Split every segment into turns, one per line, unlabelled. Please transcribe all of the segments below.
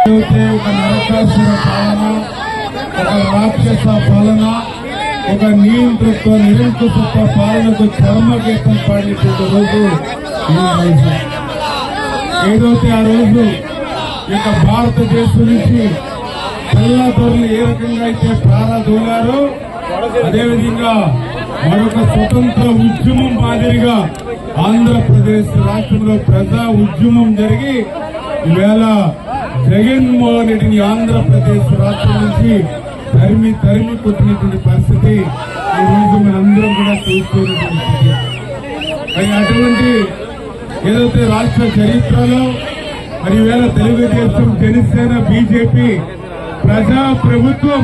ఒక నరకాసుర పాలన, ఒక రాక్షస పాలన, ఒక నియంతృత్వ నిరంకుశత్వ పాలనకు చర్మగీతం పాడినటువంటి రోజు ఈ రోజు. ఏదైతే ఆ రోజు ఇక భారతదేశం నుంచి తెల్లదొరలు ఏ రకంగా అయితే ప్రారంభమయ్యారో అదేవిధంగా మరొక స్వతంత్ర ఉద్యమం మాదిరిగా ఆంధ్రప్రదేశ్ రాష్ట్రంలో ప్రజా ఉద్యమం జరిగి ఈవేళ జగన్మోహన్ రెడ్డిని ఆంధ్రప్రదేశ్ రాష్ట్రం నుంచి తరిమి కొట్టినటువంటి పరిస్థితి ఈ రోజు మనందరం కూడా చూస్తున్నటువంటి స్థితి. మరి అటువంటి ఏదైతే రాష్ట్ర చరిత్రలో మరి ఈవేళ తెలుగుదేశం, జనసేన, బీజేపీ ప్రజా ప్రభుత్వం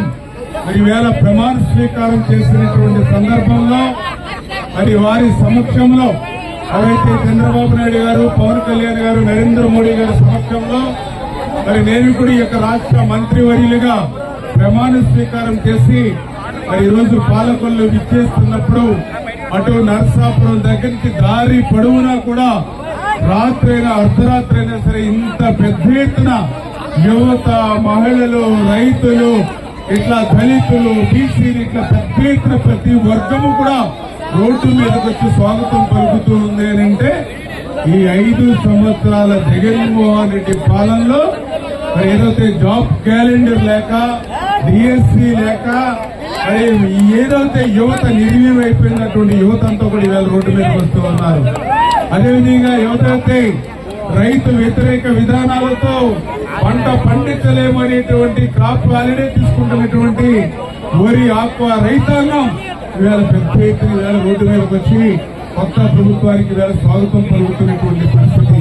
మరి వేళ ప్రమాణ స్వీకారం చేసినటువంటి సందర్భంలో మరి వారి సమక్షంలో ఎవరైతే చంద్రబాబు నాయుడు గారు, పవన్ కళ్యాణ్ గారు, నరేంద్ర మోడీ గారి సమక్షంలో మరి నేను కూడా ఈ యొక్క రాష్ట్ర మంత్రివర్యులుగా ప్రమాణ స్వీకారం చేసి మరి ఈరోజు పాలకొల్లు విచ్చేస్తున్నప్పుడు అటు నరసాపురం దగ్గర నుంచి దారి పొడవునా కూడా రాత్రైనా అర్ధరాత్రైనా సరే ఇంత పెద్ద ఎత్తున యువత, మహిళలు, రైతులు, ఇట్లా దళితులు, బీసీలు, ఇట్లా పెద్ద ఎత్తున ప్రతి వర్గము కూడా రోడ్డు మీదకి వచ్చి స్వాగతం పలుకుతూ ఉంది అంటే ఈ 5 సంవత్సరాల జగన్మోహన్ రెడ్డి పాలనలో మరి ఏదైతే జాబ్ క్యాలెండర్ లేక, డిఎస్సీ లేక మరి ఏదైతే యువత నిర్వీర్యం అయిపోయినటువంటి యువత అంతా కూడా ఇవాళ రోడ్డు మీదకి వస్తూ ఉన్నారు. అదేవిధంగా ఎవరైతే రైతు వ్యతిరేక విధానాలతో పంట పండించలేమనేటువంటి క్రాప్ హాలిడే తీసుకుంటున్నటువంటి వరి ఆక్వా రైతాంగం ఇవాళ పెద్ద ఎత్తున ఇవాళ రోడ్డు మీదకి వచ్చి కొత్త ప్రభుత్వానికి ఇవాళ స్వాగతం పలుకుతున్నటువంటి పరిస్థితి